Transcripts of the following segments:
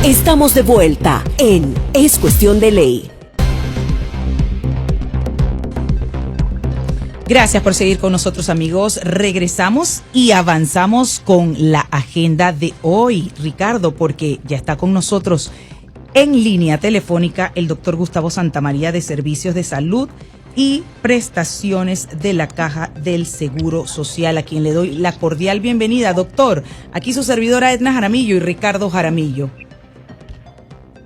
Estamos de vuelta en Es Cuestión de Ley. Gracias por seguir con nosotros, amigos. Regresamos y avanzamos con la agenda de hoy, Ricardo, porque ya está con nosotros en línea telefónica el doctor Gustavo Santamaría de Servicios de Salud y Prestaciones de la Caja del Seguro Social, a quien le doy la cordial bienvenida. Doctor, aquí su servidora Edna Jaramillo y Ricardo Jaramillo.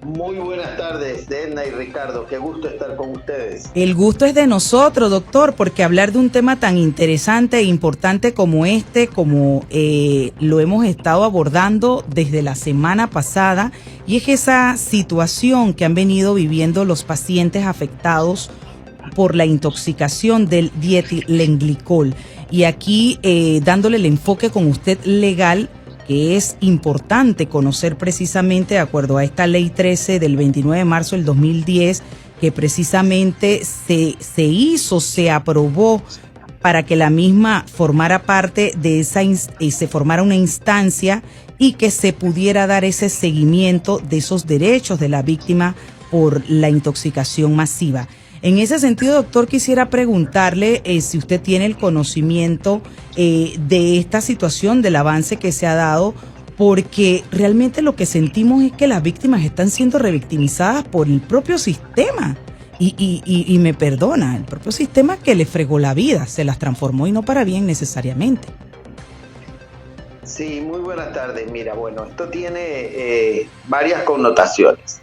Muy buenas tardes, Edna y Ricardo. Qué gusto estar con ustedes. El gusto es de nosotros, doctor, porque hablar de un tema tan interesante e importante como este, como lo hemos estado abordando desde la semana pasada, y es esa situación que han venido viviendo los pacientes afectados por la intoxicación del dietilenglicol. Y aquí dándole el enfoque con usted legal, que es importante conocer precisamente de acuerdo a esta ley 13 del 29 de marzo del 2010, que precisamente se aprobó para que la misma formara parte de se formara una instancia y que se pudiera dar ese seguimiento de esos derechos de la víctima por la intoxicación masiva. En ese sentido, doctor, quisiera preguntarle si usted tiene el conocimiento de esta situación, del avance que se ha dado, porque realmente lo que sentimos es que las víctimas están siendo revictimizadas por el propio sistema. Y me perdona, el propio sistema que le fregó la vida, se las transformó y no para bien necesariamente. Sí, muy buenas tardes. Mira, bueno, esto tiene varias connotaciones.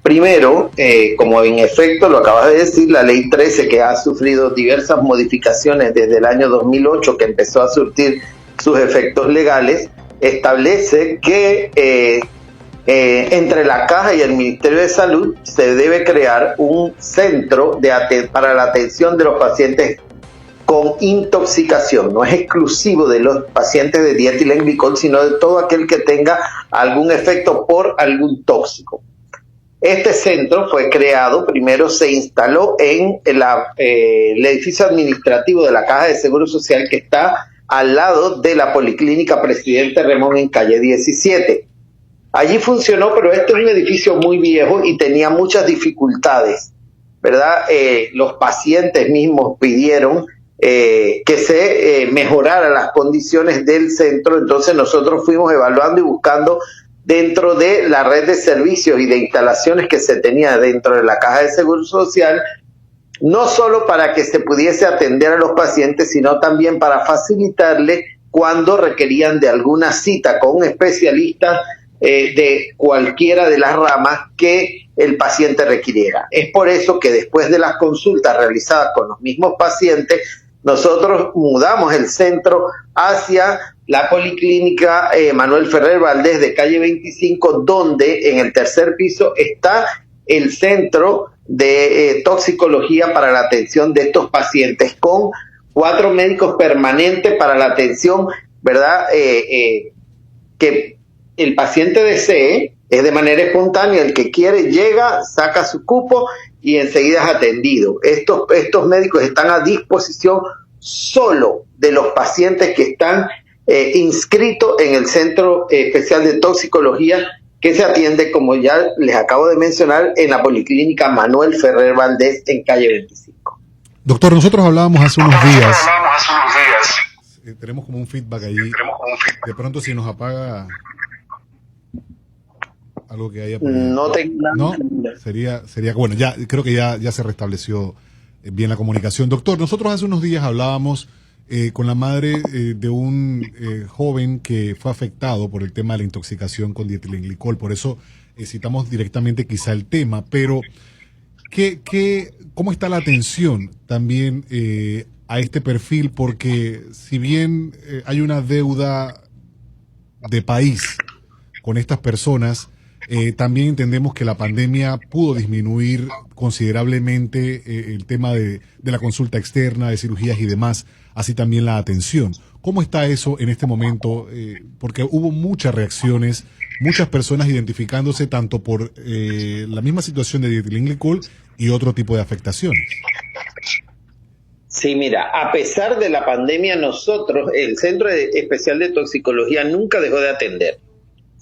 Primero, como en efecto lo acabas de decir, la ley 13, que ha sufrido diversas modificaciones desde el año 2008, que empezó a surtir sus efectos legales, establece que entre la Caja y el Ministerio de Salud se debe crear un centro para la atención de los pacientes con intoxicación. No es exclusivo de los pacientes de dietilenglicol, sino de todo aquel que tenga algún efecto por algún tóxico. Este centro fue creado, primero se instaló en el edificio administrativo de la Caja de Seguro Social, que está al lado de la Policlínica Presidente Remón en calle 17. Allí funcionó, pero este es un edificio muy viejo y tenía muchas dificultades, ¿verdad? Los pacientes mismos pidieron que se mejoraran las condiciones del centro, entonces nosotros fuimos evaluando y buscando dentro de la red de servicios y de instalaciones que se tenía dentro de la Caja de Seguro Social, no solo para que se pudiese atender a los pacientes, sino también para facilitarle cuando requerían de alguna cita con un especialista de cualquiera de las ramas que el paciente requiriera. Es por eso que después de las consultas realizadas con los mismos pacientes, nosotros mudamos el centro hacia la Policlínica Manuel Ferrer Valdés de calle 25, donde en el tercer piso está el centro de toxicología para la atención de estos pacientes, con 4 médicos permanentes para la atención, ¿verdad? Que el paciente desee, es de manera espontánea, el que quiere llega, saca su cupo y enseguida es atendido. Estos médicos están a disposición solo de los pacientes que están inscritos en el Centro Especial de Toxicología, que se atiende, como ya les acabo de mencionar, en la Policlínica Manuel Ferrer Valdés en calle 25. Doctor, nosotros hablábamos hace unos días. Tenemos como un feedback ahí. De pronto si nos apaga algo que haya por ahí. No tengo nada. ¿No? Sería bueno, ya creo que ya se restableció bien la comunicación. Doctor, nosotros hace unos días hablábamos con la madre de un joven que fue afectado por el tema de la intoxicación con dietilenglicol. Por eso citamos directamente quizá el tema, pero ¿cómo está la atención también a este perfil? Porque si bien hay una deuda de país con estas personas, también entendemos que la pandemia pudo disminuir considerablemente el tema de la consulta externa, de cirugías y demás, así también la atención. ¿Cómo está eso en este momento? Porque hubo muchas reacciones, muchas personas identificándose tanto por la misma situación de dietilenglicol y otro tipo de afectaciones. Sí, mira, a pesar de la pandemia, nosotros, el Centro Especial de Toxicología, nunca dejó de atender.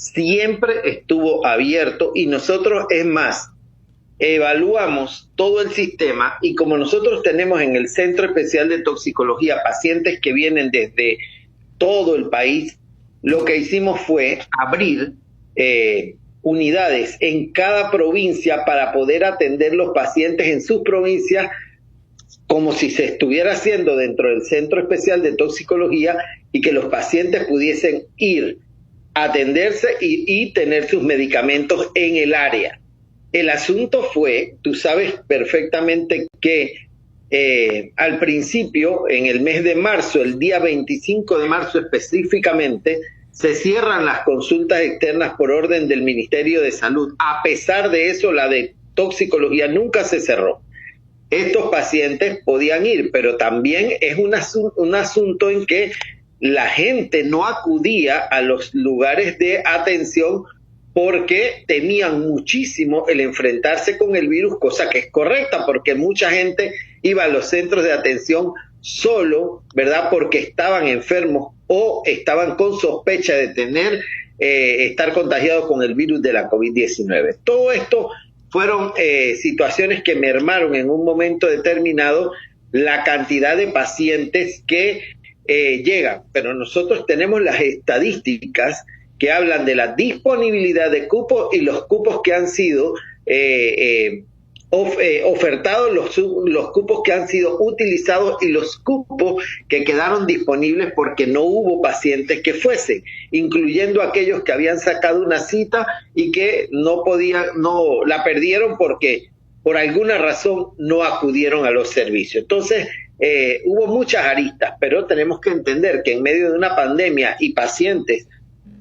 siempre estuvo abierto y nosotros, es más, evaluamos todo el sistema y como nosotros tenemos en el Centro Especial de Toxicología pacientes que vienen desde todo el país, lo que hicimos fue abrir unidades en cada provincia para poder atender los pacientes en sus provincias como si se estuviera haciendo dentro del Centro Especial de Toxicología y que los pacientes pudiesen ir a atenderse y tener sus medicamentos en el área. El asunto fue, tú sabes perfectamente que al principio, en el mes de marzo, el día 25 de marzo específicamente, se cierran las consultas externas por orden del Ministerio de Salud. A pesar de eso, la de toxicología nunca se cerró. Estos pacientes podían ir, pero también es un asunto en que la gente no acudía a los lugares de atención porque temían muchísimo el enfrentarse con el virus, cosa que es correcta, porque mucha gente iba a los centros de atención solo, ¿verdad?, porque estaban enfermos o estaban con sospecha de estar contagiados con el virus de la COVID-19. Todo esto fueron situaciones que mermaron en un momento determinado la cantidad de pacientes que llegan, pero nosotros tenemos las estadísticas que hablan de la disponibilidad de cupos y los cupos que han sido ofertados, los cupos que han sido utilizados y los cupos que quedaron disponibles porque no hubo pacientes que fuesen, incluyendo aquellos que habían sacado una cita y que no la perdieron porque por alguna razón no acudieron a los servicios. Entonces, hubo muchas aristas, pero tenemos que entender que en medio de una pandemia y pacientes,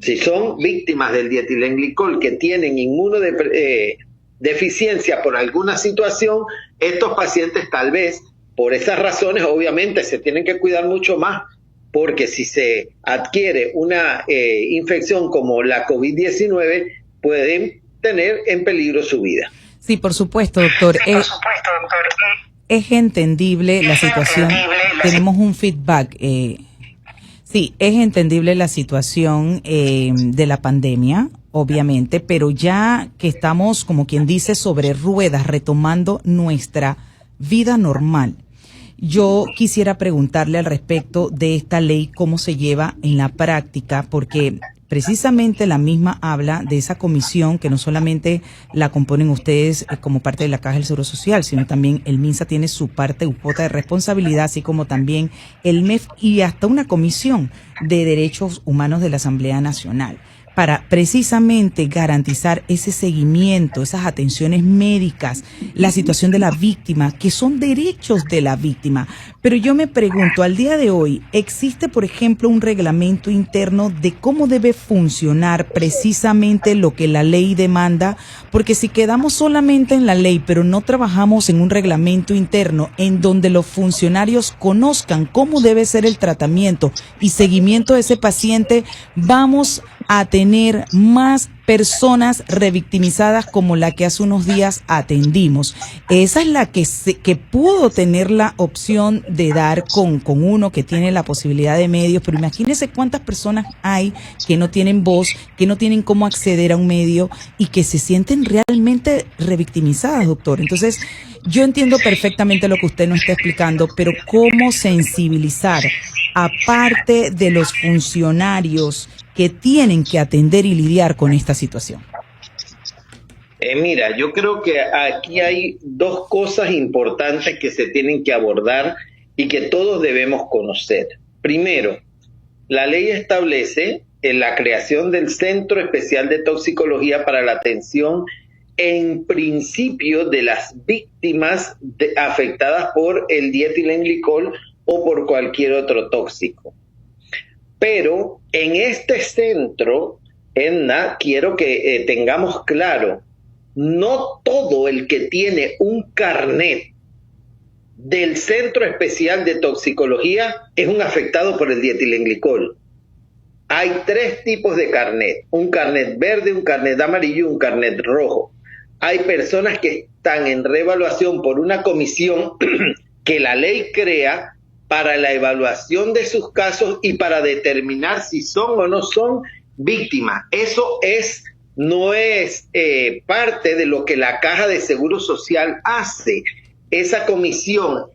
si son víctimas del dietilenglicol que tienen inmunodeficiencia por alguna situación, estos pacientes tal vez por esas razones obviamente se tienen que cuidar mucho más, porque si se adquiere una infección como la COVID-19 pueden tener en peligro su vida. Sí, por supuesto, doctor. Es entendible la situación. Tenemos un feedback. Sí, es entendible la situación de la pandemia, obviamente, pero ya que estamos, como quien dice, sobre ruedas, retomando nuestra vida normal, yo quisiera preguntarle al respecto de esta ley, cómo se lleva en la práctica, porque precisamente la misma habla de esa comisión que no solamente la componen ustedes como parte de la Caja del Seguro Social, sino también el MINSA tiene su parte u cuota de responsabilidad, así como también el MEF y hasta una comisión de derechos humanos de la Asamblea Nacional, para precisamente garantizar ese seguimiento, esas atenciones médicas, la situación de la víctima, que son derechos de la víctima. Pero yo me pregunto, al día de hoy, ¿existe, por ejemplo, un reglamento interno de cómo debe funcionar precisamente lo que la ley demanda? Porque si quedamos solamente en la ley, pero no trabajamos en un reglamento interno en donde los funcionarios conozcan cómo debe ser el tratamiento y seguimiento de ese paciente, vamos a tener más personas revictimizadas como la que hace unos días atendimos. Esa es la que pudo tener la opción de dar con uno que tiene la posibilidad de medios, pero imagínense cuántas personas hay que no tienen voz, que no tienen cómo acceder a un medio y que se sienten realmente revictimizadas, doctor. Entonces, yo entiendo perfectamente lo que usted nos está explicando, pero ¿cómo sensibilizar, aparte de los funcionarios que tienen que atender y lidiar con esta situación? Mira, yo creo que aquí hay dos cosas importantes que se tienen que abordar y que todos debemos conocer. Primero, la ley establece la creación del Centro Especial de Toxicología para la atención en principio de las víctimas afectadas por el dietilenglicol o por cualquier otro tóxico. Pero en este centro, Edna, quiero que tengamos claro, no todo el que tiene un carnet del Centro Especial de Toxicología es un afectado por el dietilenglicol. Hay tres tipos de carnet, un carnet verde, un carnet amarillo y un carnet rojo. Hay personas que están en reevaluación por una comisión que la ley crea para la evaluación de sus casos y para determinar si son o no son víctima. Eso no es parte de lo que la Caja de Seguro Social hace. Esa comisión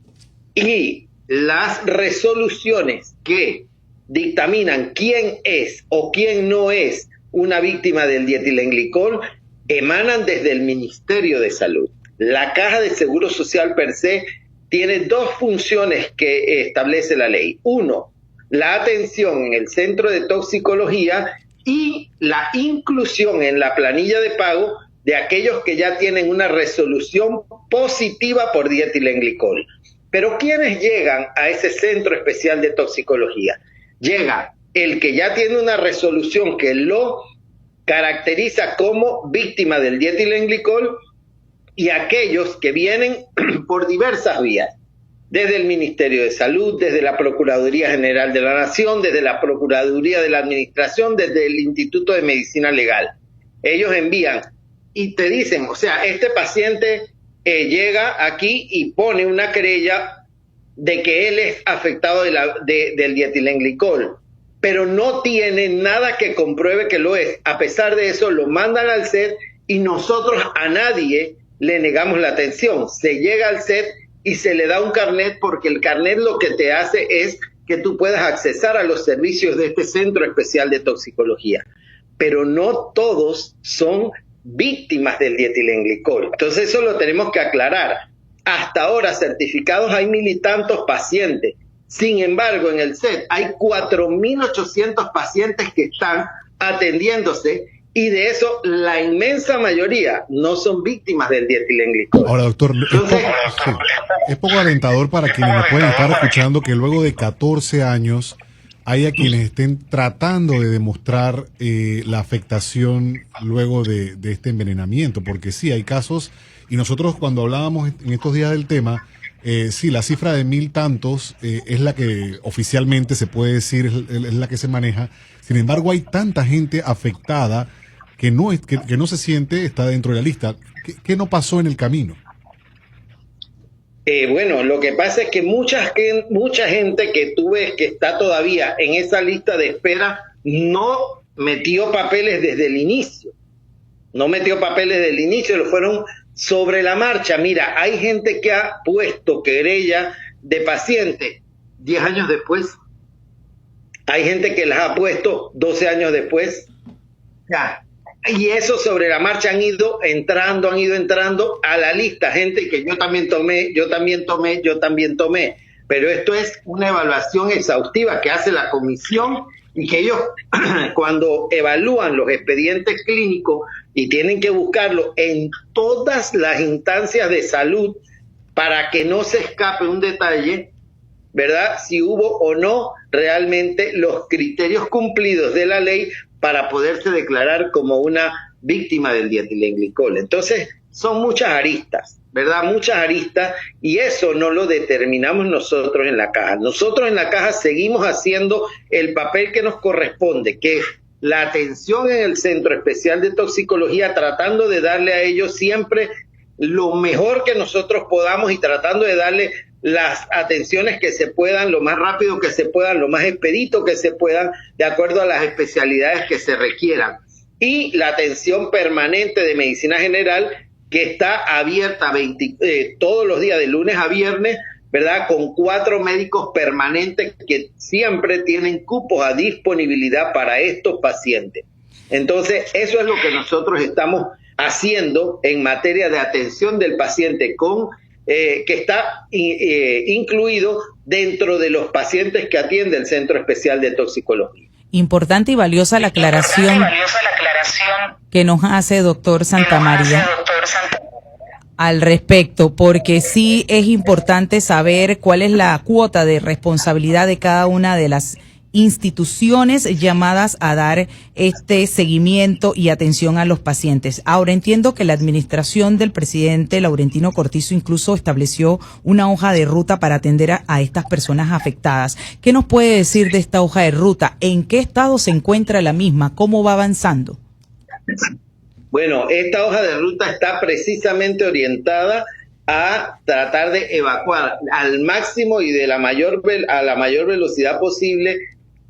y las resoluciones que dictaminan quién es o quién no es una víctima del dietilenglicol emanan desde el Ministerio de Salud. La Caja de Seguro Social per se tiene dos funciones que establece la ley. Uno, la atención en el centro de toxicología y la inclusión en la planilla de pago de aquellos que ya tienen una resolución positiva por dietilenglicol. Pero ¿quiénes llegan a ese centro especial de toxicología? Llega el que ya tiene una resolución que lo caracteriza como víctima del dietilenglicol y aquellos que vienen por diversas vías, desde el Ministerio de Salud, desde la Procuraduría General de la Nación, desde la Procuraduría de la Administración, desde el Instituto de Medicina Legal. Ellos envían y te dicen, o sea, este paciente llega aquí y pone una querella de que él es afectado del dietilenglicol, pero no tiene nada que compruebe que lo es. A pesar de eso, lo mandan al SED y nosotros a nadie le negamos la atención. Se llega al SED y se le da un carnet, porque el carnet lo que te hace es que tú puedas accesar a los servicios de este centro especial de toxicología. Pero no todos son víctimas del dietilenglicol. Entonces eso lo tenemos que aclarar. Hasta ahora certificados hay 1,000 y tantos pacientes. Sin embargo, en el SED hay 4.800 pacientes que están atendiéndose, y de eso la inmensa mayoría no son víctimas del dietilenglicol. Ahora, doctor, es poco alentador para quienes nos pueden estar escuchando que luego de 14 años haya quienes estén tratando de demostrar la afectación luego de este envenenamiento, porque sí, hay casos, y nosotros cuando hablábamos en estos días del tema, sí, la cifra de 1,000 tantos es la que oficialmente se puede decir, es la que se maneja. Sin embargo, hay tanta gente afectada que no se siente, está dentro de la lista. ¿Qué no pasó en el camino? Bueno, lo que pasa es que mucha gente que tú ves que está todavía en esa lista de espera no metió papeles desde el inicio. No metió papeles desde el inicio, lo fueron sobre la marcha. Mira, hay gente que ha puesto querella de paciente 10 años después. Hay gente que las ha puesto 12 años después. Ya. Y eso sobre la marcha han ido entrando a la lista. Gente que yo también tomé. Pero esto es una evaluación exhaustiva que hace la comisión, y que ellos cuando evalúan los expedientes clínicos y tienen que buscarlo en todas las instancias de salud para que no se escape un detalle, ¿verdad? Si hubo o no realmente los criterios cumplidos de la ley para poderse declarar como una víctima del dietilenglicol. Entonces, son muchas aristas, ¿verdad? Muchas aristas, y eso no lo determinamos nosotros en la Caja. Nosotros en la Caja seguimos haciendo el papel que nos corresponde, que es la atención en el Centro Especial de Toxicología, tratando de darle a ellos siempre lo mejor que nosotros podamos y tratando de darle las atenciones que se puedan, lo más rápido que se puedan, lo más expedito que se puedan, de acuerdo a las especialidades que se requieran. Y la atención permanente de medicina general, que está abierta todos los días, de lunes a viernes, ¿verdad? Con 4 médicos permanentes que siempre tienen cupos a disponibilidad para estos pacientes. Entonces, eso es lo que nosotros estamos haciendo en materia de atención del paciente que está incluido dentro de los pacientes que atiende el Centro Especial de Toxicología. Importante y valiosa la aclaración que nos hace doctor Santamaría al respecto, porque sí es importante saber cuál es la cuota de responsabilidad de cada una de las instituciones llamadas a dar este seguimiento y atención a los pacientes. Ahora entiendo que la administración del presidente Laurentino Cortizo incluso estableció una hoja de ruta para atender a estas personas afectadas. ¿Qué nos puede decir de esta hoja de ruta? ¿En qué estado se encuentra la misma? ¿Cómo va avanzando? Bueno, esta hoja de ruta está precisamente orientada a tratar de evacuar al máximo y a la mayor velocidad posible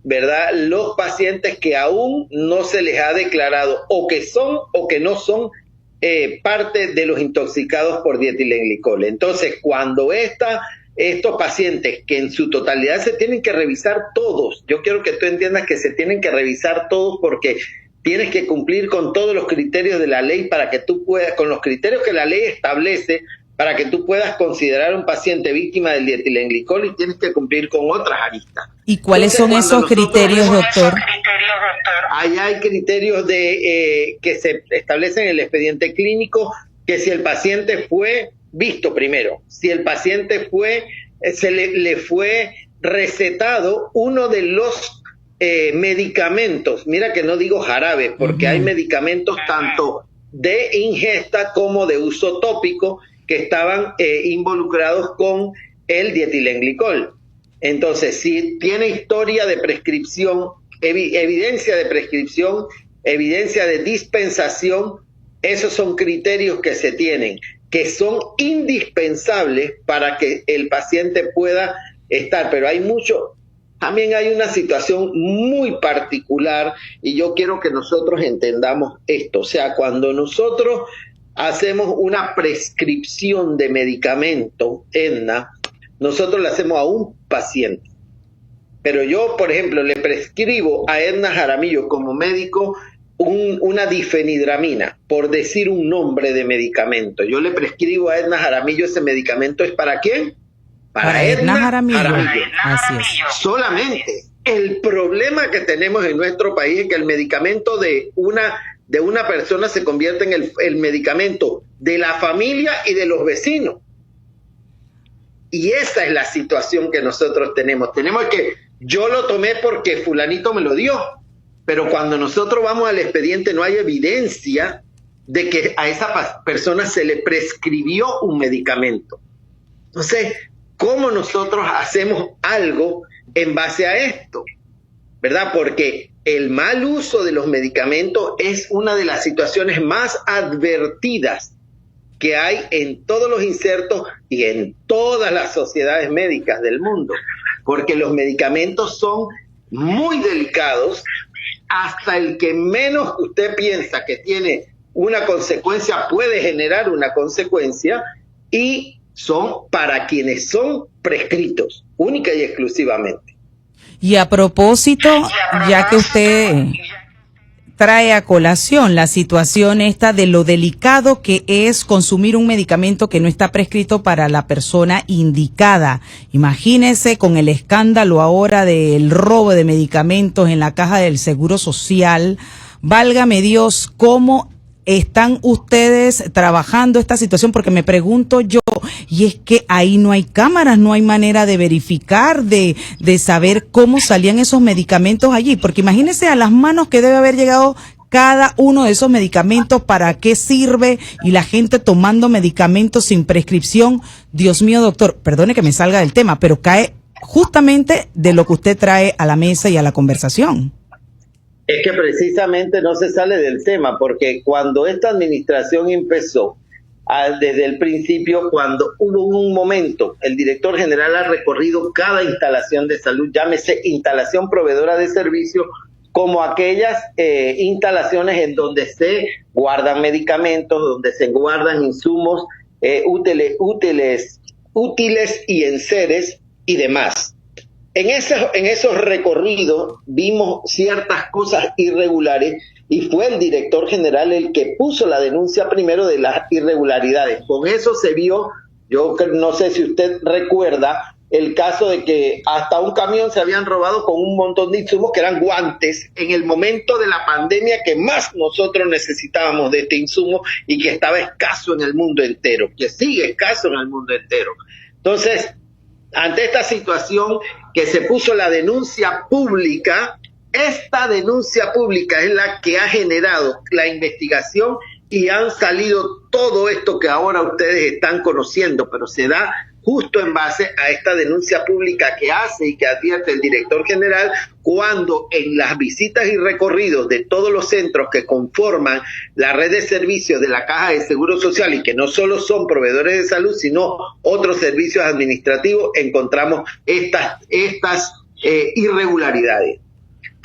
¿verdad?, los pacientes que aún no se les ha declarado o que son o que no son parte de los intoxicados por dietilenglicol. Entonces, cuando estos pacientes, que en su totalidad se tienen que revisar todos, yo quiero que tú entiendas que se tienen que revisar todos porque tienes que cumplir con todos los criterios de la ley para que tú puedas, con los criterios que la ley establece, para que tú puedas considerar un paciente víctima del dietilenglicol, y tienes que cumplir con otras aristas. ¿Y cuáles son esos criterios, doctor? Ahí hay criterios que se establecen en el expediente clínico, que si el paciente fue visto primero, si el paciente le fue recetado uno de los medicamentos, mira que no digo jarabe, porque hay medicamentos tanto de ingesta como de uso tópico que estaban involucrados con el dietilenglicol. Entonces, si tiene historia de prescripción, evidencia de prescripción, evidencia de dispensación, esos son criterios que se tienen, que son indispensables para que el paciente pueda estar. Pero también hay una situación muy particular, y yo quiero que nosotros entendamos esto. O sea, cuando nosotros hacemos una prescripción de medicamento, Edna, nosotros le hacemos a un paciente. Pero yo, por ejemplo, le prescribo a Edna Jaramillo como médico una difenidramina, por decir un nombre de medicamento. Yo le prescribo a Edna Jaramillo ese medicamento. ¿Es para quién? Para Edna Jaramillo. Así es. Solamente. El problema que tenemos en nuestro país es que el medicamento de una persona se convierte en el medicamento de la familia y de los vecinos. Y esa es la situación que nosotros tenemos. Tenemos que, yo lo tomé porque fulanito me lo dio, pero cuando nosotros vamos al expediente no hay evidencia de que a esa persona se le prescribió un medicamento. Entonces, ¿cómo nosotros hacemos algo en base a esto? ¿Verdad? Porque el mal uso de los medicamentos es una de las situaciones más advertidas que hay en todos los insertos y en todas las sociedades médicas del mundo, porque los medicamentos son muy delicados. Hasta el que menos usted piensa que tiene una consecuencia puede generar una consecuencia, y son para quienes son prescritos, única y exclusivamente. Y a propósito, ya que usted trae a colación la situación esta de lo delicado que es consumir un medicamento que no está prescrito para la persona indicada. Imagínese con el escándalo ahora del robo de medicamentos en la caja del Seguro Social. Válgame Dios, ¿cómo están ustedes trabajando esta situación? Porque me pregunto yo, y es que ahí no hay cámaras, no hay manera de verificar, de saber cómo salían esos medicamentos allí, porque imagínense a las manos que debe haber llegado cada uno de esos medicamentos, para qué sirve, y la gente tomando medicamentos sin prescripción. Dios mío, doctor, perdone que me salga del tema, pero cae justamente de lo que usted trae a la mesa y a la conversación. Es que precisamente no se sale del tema, porque cuando esta administración empezó, desde el principio, cuando hubo un momento, el director general ha recorrido cada instalación de salud, llámese instalación proveedora de servicio, como aquellas instalaciones en donde se guardan medicamentos, donde se guardan insumos útiles y enseres y demás. En esos recorridos vimos ciertas cosas irregulares, y fue el director general el que puso la denuncia primero de las irregularidades. Con eso se vio, yo no sé si usted recuerda, el caso de que hasta un camión se habían robado con un montón de insumos que eran guantes en el momento de la pandemia que más nosotros necesitábamos de este insumo y que estaba escaso en el mundo entero, que sigue escaso en el mundo entero. Entonces, ante esta situación que se puso la denuncia pública, esta denuncia pública es la que ha generado la investigación y han salido todo esto que ahora ustedes están conociendo, pero se da justo en base a esta denuncia pública que hace y que advierte el director general cuando en las visitas y recorridos de todos los centros que conforman la red de servicios de la Caja de Seguro Social, y que no solo son proveedores de salud, sino otros servicios administrativos, encontramos estas irregularidades.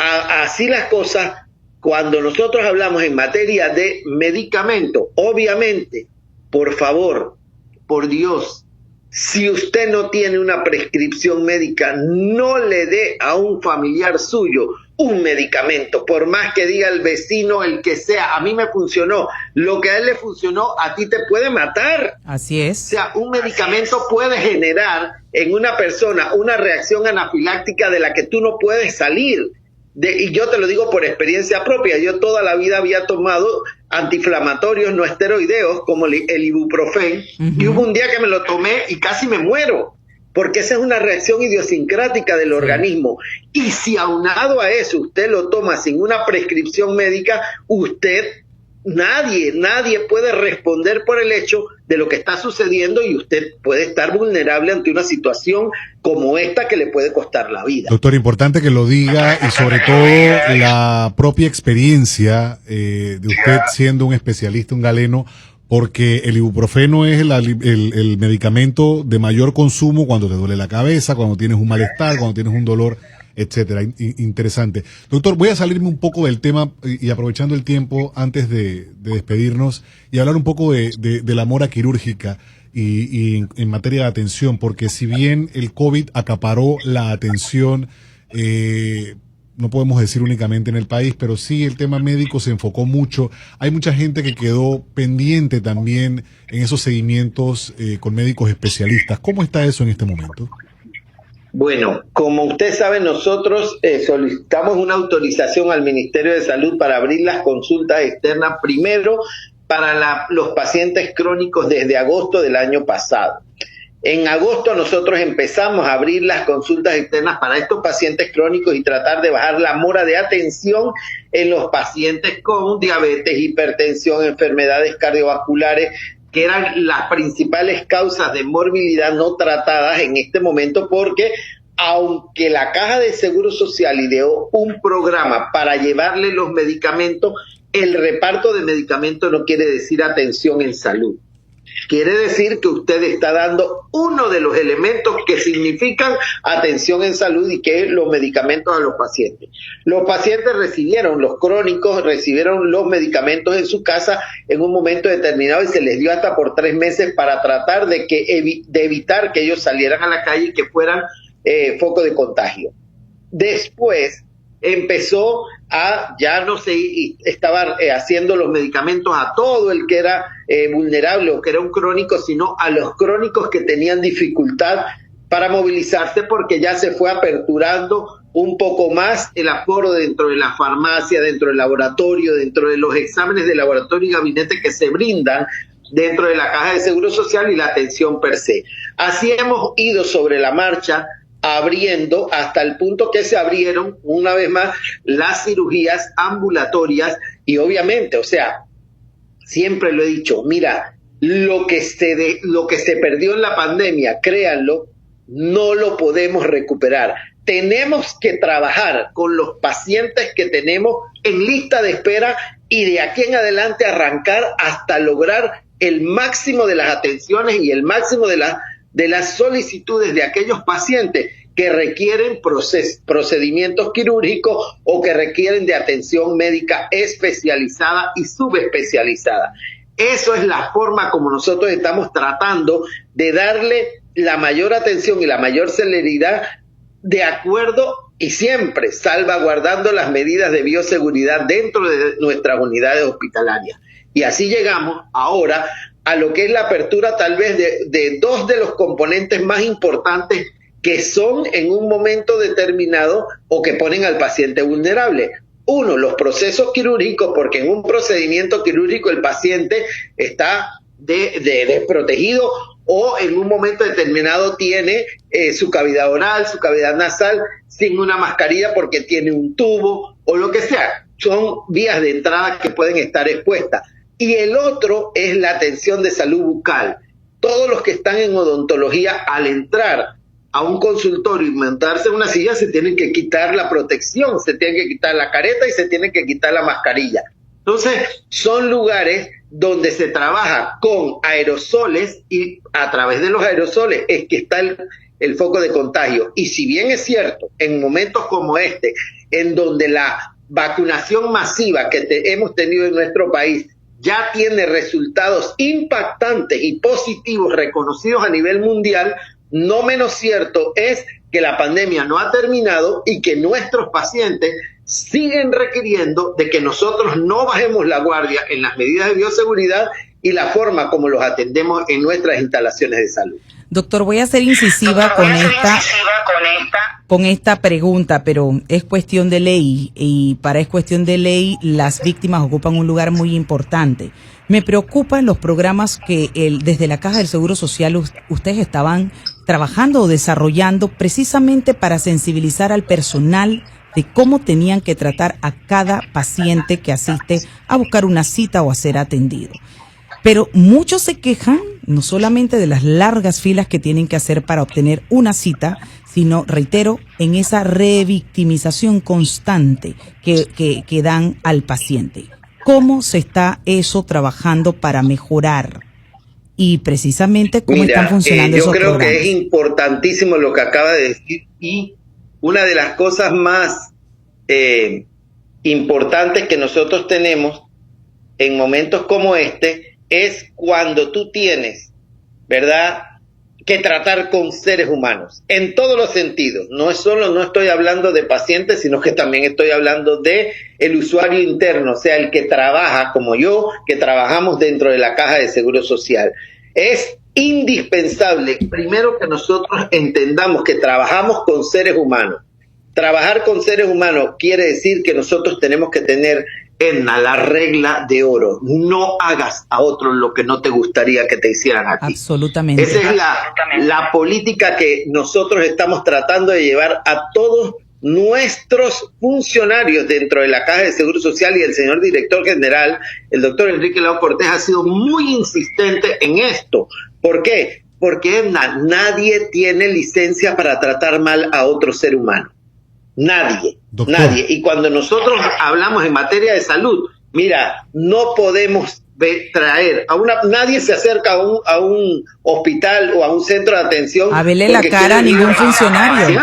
Así las cosas, cuando nosotros hablamos en materia de medicamento, obviamente, por favor, por Dios, si usted no tiene una prescripción médica, no le dé a un familiar suyo un medicamento, por más que diga el vecino, el que sea, a mí me funcionó, lo que a él le funcionó, a ti te puede matar. Así es. O sea, un medicamento puede generar en una persona una reacción anafiláctica de la que tú no puedes salir. Y yo te lo digo por experiencia propia, yo toda la vida había tomado antiinflamatorios no esteroideos como el ibuprofeno, y hubo un día que me lo tomé y casi me muero, porque esa es una reacción idiosincrática del organismo. Y si aunado a eso usted lo toma sin una prescripción médica, nadie puede responder por el hecho de lo que está sucediendo, y usted puede estar vulnerable ante una situación como esta que le puede costar la vida. Doctor, importante que lo diga, y sobre todo la propia experiencia de usted siendo un especialista, un galeno, porque el ibuprofeno es el medicamento de mayor consumo cuando te duele la cabeza, cuando tienes un malestar, cuando tienes un dolor, etcétera. Interesante. Doctor, voy a salirme un poco del tema y aprovechando el tiempo antes de despedirnos y hablar un poco de la mora quirúrgica y en materia de atención, porque si bien el COVID acaparó la atención, no podemos decir únicamente en el país, pero sí el tema médico se enfocó mucho. Hay mucha gente que quedó pendiente también en esos seguimientos con médicos especialistas. ¿Cómo está eso en este momento? Bueno, como usted sabe, nosotros solicitamos una autorización al Ministerio de Salud para abrir las consultas externas primero para los pacientes crónicos desde agosto del año pasado. En agosto nosotros empezamos a abrir las consultas externas para estos pacientes crónicos y tratar de bajar la mora de atención en los pacientes con diabetes, hipertensión, enfermedades cardiovasculares, que eran las principales causas de morbilidad no tratadas en este momento, porque aunque la Caja de Seguro Social ideó un programa para llevarle los medicamentos, el reparto de medicamentos no quiere decir atención en salud. Quiere decir que usted está dando uno de los elementos que significan atención en salud, y que es los medicamentos a los pacientes. Los pacientes los crónicos recibieron los medicamentos en su casa en un momento determinado, y se les dio hasta por 3 meses para tratar de evitar que ellos salieran a la calle y que fueran foco de contagio. Después empezó ya no se estaba haciendo los medicamentos a todo el que era vulnerable o que era un crónico, sino a los crónicos que tenían dificultad para movilizarse, porque ya se fue aperturando un poco más el aforo dentro de la farmacia, dentro del laboratorio, dentro de los exámenes de laboratorio y gabinete que se brindan dentro de la Caja de Seguro Social y la atención per se. Así hemos ido sobre la marcha abriendo hasta el punto que se abrieron una vez más las cirugías ambulatorias, y obviamente, o sea, siempre lo he dicho, mira, lo que se perdió en la pandemia, créanlo, no lo podemos recuperar. Tenemos que trabajar con los pacientes que tenemos en lista de espera y de aquí en adelante arrancar hasta lograr el máximo de las atenciones y el máximo de las solicitudes de aquellos pacientes que requieren procedimientos quirúrgicos o que requieren de atención médica especializada y subespecializada. Eso es la forma como nosotros estamos tratando de darle la mayor atención y la mayor celeridad, de acuerdo y siempre salvaguardando las medidas de bioseguridad dentro de nuestras unidades hospitalarias. Y así llegamos ahora a lo que es la apertura tal vez de 2 de los componentes más importantes que son en un momento determinado o que ponen al paciente vulnerable. Uno, los procesos quirúrgicos, porque en un procedimiento quirúrgico el paciente está desprotegido o en un momento determinado tiene su cavidad oral, su cavidad nasal sin una mascarilla porque tiene un tubo o lo que sea. Son vías de entrada que pueden estar expuestas. Y el otro es la atención de salud bucal. Todos los que están en odontología, al entrar a un consultorio y montarse en una silla, se tienen que quitar la protección, se tienen que quitar la careta y se tienen que quitar la mascarilla. Entonces, son lugares donde se trabaja con aerosoles, y a través de los aerosoles es que está el foco de contagio. Y si bien es cierto, en momentos como este, en donde la vacunación masiva que hemos tenido en nuestro país ya tiene resultados impactantes y positivos reconocidos a nivel mundial, no menos cierto es que la pandemia no ha terminado y que nuestros pacientes siguen requiriendo de que nosotros no bajemos la guardia en las medidas de bioseguridad y la forma como los atendemos en nuestras instalaciones de salud. Doctor, voy a ser incisiva con esta pregunta, pero es cuestión de ley y para es cuestión de ley las víctimas ocupan un lugar muy importante. Me preocupan los programas que desde la Caja del Seguro Social ustedes estaban trabajando o desarrollando precisamente para sensibilizar al personal de cómo tenían que tratar a cada paciente que asiste a buscar una cita o a ser atendido. Pero muchos se quejan no solamente de las largas filas que tienen que hacer para obtener una cita, sino, reitero, en esa revictimización constante que dan al paciente. ¿Cómo se está eso trabajando para mejorar? Y precisamente cómo están funcionando esos programas. Yo creo que es importantísimo lo que acaba de decir, y una de las cosas más importantes que nosotros tenemos en momentos como este es cuando tú tienes, ¿verdad?, que tratar con seres humanos, en todos los sentidos. No estoy hablando de pacientes, sino que también estoy hablando de el usuario interno, o sea, el que trabaja como yo, que trabajamos dentro de la Caja de Seguro Social. Es indispensable, primero, que nosotros entendamos que trabajamos con seres humanos. Trabajar con seres humanos quiere decir que nosotros tenemos que tener, Edna, la regla de oro: no hagas a otros lo que no te gustaría que te hicieran a ti. Absolutamente. Esa es la política que nosotros estamos tratando de llevar a todos nuestros funcionarios dentro de la Caja de Seguro Social, y el señor director general, el doctor Enrique Lao Cortés, ha sido muy insistente en esto. ¿Por qué? Porque, Edna, nadie tiene licencia para tratar mal a otro ser humano. Nadie, doctor. Nadie. Y cuando nosotros hablamos en materia de salud, mira, no podemos traer nadie se acerca a un hospital o a un centro de atención a verle la cara a ningún funcionario.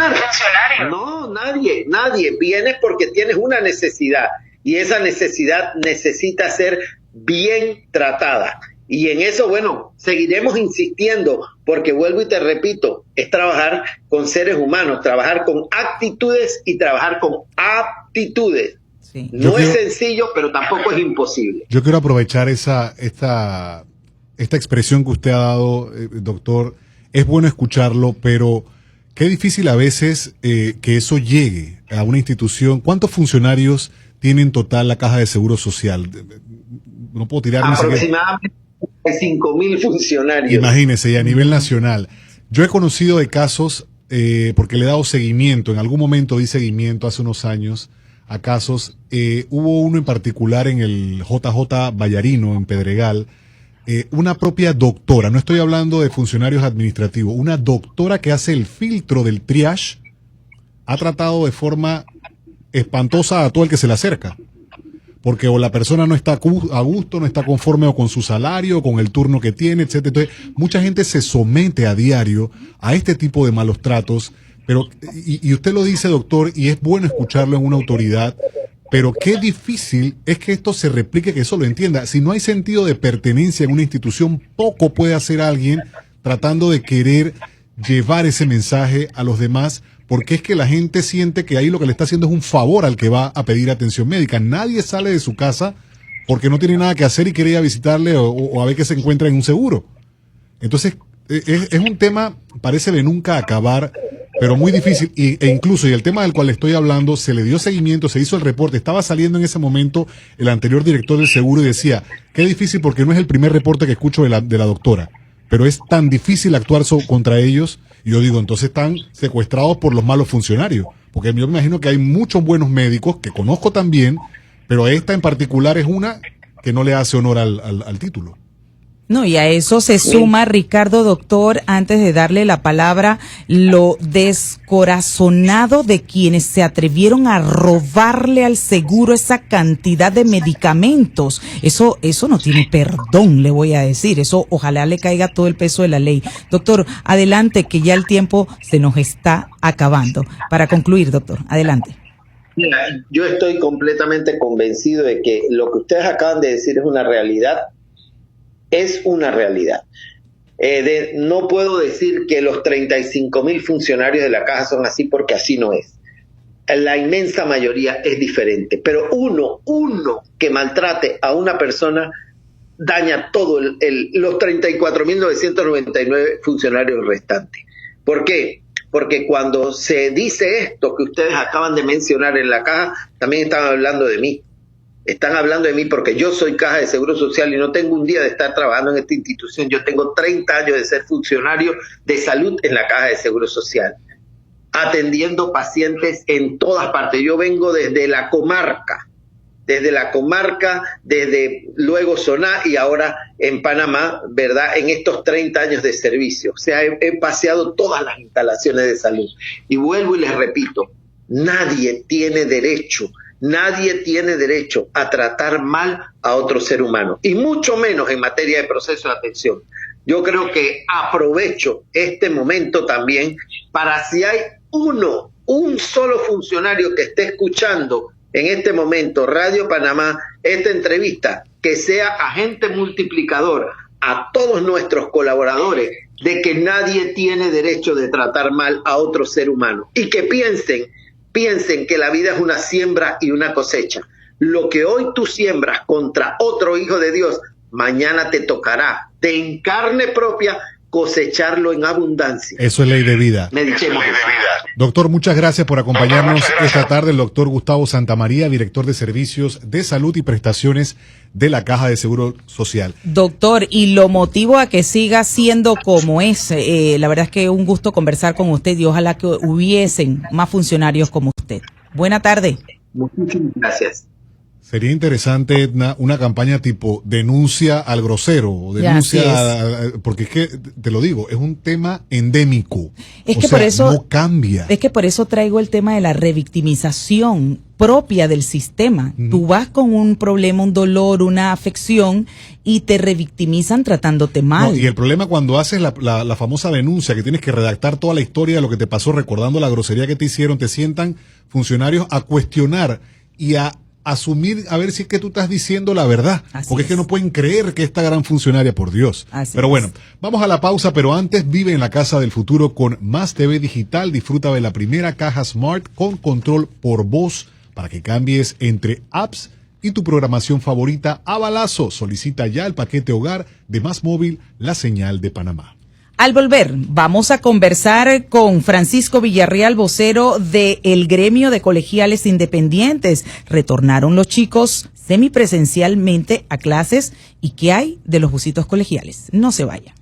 No, nadie viene porque tienes una necesidad, y esa necesidad necesita ser bien tratada. Y en eso, bueno, seguiremos insistiendo, porque vuelvo y te repito, es trabajar con seres humanos, trabajar con actitudes y trabajar con aptitudes. Sí. No es sencillo, pero tampoco es imposible. Yo quiero aprovechar esta expresión que usted ha dado, doctor. Es bueno escucharlo, pero qué difícil a veces que eso llegue a una institución. ¿Cuántos funcionarios tiene en total la Caja de Seguro Social? No puedo tirar aproximadamente 5.000 funcionarios. Imagínese, y a nivel nacional. Yo he conocido de casos, porque le he dado seguimiento, en algún momento di seguimiento hace unos años a casos. Hubo uno en particular en el JJ Vallarino, en Pedregal, una propia doctora, no estoy hablando de funcionarios administrativos, una doctora que hace el filtro del triage, ha tratado de forma espantosa a todo el que se le acerca. Porque o la persona no está a gusto, no está conforme o con su salario, o con el turno que tiene, etcétera. Entonces, mucha gente se somete a diario a este tipo de malos tratos, pero, y usted lo dice, doctor, y es bueno escucharlo en una autoridad, pero qué difícil es que esto se replique, que eso lo entienda. Si no hay sentido de pertenencia en una institución, poco puede hacer alguien tratando de querer llevar ese mensaje a los demás, porque es que la gente siente que ahí lo que le está haciendo es un favor al que va a pedir atención médica. Nadie sale de su casa porque no tiene nada que hacer y quiere ir a visitarle o a ver qué se encuentra en un seguro. Entonces, es un tema, parece de nunca acabar, pero muy difícil. E incluso, y el tema del cual le estoy hablando, se le dio seguimiento, se hizo el reporte. Estaba saliendo en ese momento el anterior director del seguro y decía, qué difícil, porque no es el primer reporte que escucho de la doctora, pero es tan difícil actuar contra ellos. Y yo digo, entonces están secuestrados por los malos funcionarios, porque yo me imagino que hay muchos buenos médicos que conozco también, pero esta en particular es una que no le hace honor al título. No, y a eso se suma, Ricardo, doctor, antes de darle la palabra, lo descorazonado de quienes se atrevieron a robarle al seguro esa cantidad de medicamentos. Eso no tiene perdón, le voy a decir. Eso ojalá le caiga todo el peso de la ley. Doctor, adelante, que ya el tiempo se nos está acabando. Para concluir, doctor, adelante. Mira, yo estoy completamente convencido de que lo que ustedes acaban de decir es una realidad. Es una realidad. No puedo decir que los 35.000 funcionarios de la Caja son así, porque así no es. La inmensa mayoría es diferente, pero uno que maltrate a una persona daña todo los 34.999 funcionarios restantes. ¿Por qué? Porque cuando se dice esto que ustedes acaban de mencionar en la Caja, también están hablando de mí. Están hablando de mí porque yo soy Caja de Seguro Social y no tengo un día de estar trabajando en esta institución. Yo tengo 30 años de ser funcionario de salud en la Caja de Seguro Social, atendiendo pacientes en todas partes. Yo vengo desde la comarca, desde luego Soná y ahora en Panamá, ¿verdad? En estos 30 años de servicio. O sea, he paseado todas las instalaciones de salud. Y vuelvo y les repito, nadie tiene derecho a tratar mal a otro ser humano, y mucho menos en materia de proceso de atención. Yo creo que aprovecho este momento también para, si hay un solo funcionario que esté escuchando en este momento Radio Panamá, esta entrevista, que sea agente multiplicador a todos nuestros colaboradores de que nadie tiene derecho de tratar mal a otro ser humano, y que piensen que la vida es una siembra y una cosecha. Lo que hoy tú siembras contra otro hijo de Dios, mañana te tocará en carne propia cosecharlo en abundancia. Eso es ley de vida. Meditemos. Doctor, muchas gracias por acompañarnos esta tarde. El doctor Gustavo Santamaría, director de Servicios de Salud y Prestaciones de la Caja de Seguro Social. Doctor, y lo motivo a que siga siendo como es. La verdad es que un gusto conversar con usted y ojalá que hubiesen más funcionarios como usted. Buena tarde. Muchísimas gracias. Sería interesante, Edna, una campaña tipo denuncia al grosero, o denuncia, porque es que, te lo digo, es un tema endémico. Es que por eso no cambia. Es que por eso traigo el tema de la revictimización propia del sistema. Tú vas con un problema, un dolor, una afección y te revictimizan tratándote mal. No, y el problema cuando haces la famosa denuncia, que tienes que redactar toda la historia de lo que te pasó recordando la grosería que te hicieron, te sientan funcionarios a cuestionar y a asumir a ver si es que tú estás diciendo la verdad, porque es que no pueden creer que esta gran funcionaria, por Dios. Pero bueno, vamos a la pausa, pero antes vive en la casa del futuro con Más TV Digital. Disfruta de la primera caja Smart con control por voz para que cambies entre apps y tu programación favorita a balazo. Solicita ya el paquete hogar de Más Móvil, la señal de Panamá. Al volver, vamos a conversar con Francisco Villarreal, vocero del Gremio de Colegiales Independientes. Retornaron los chicos semipresencialmente a clases y qué hay de los busitos colegiales. No se vaya.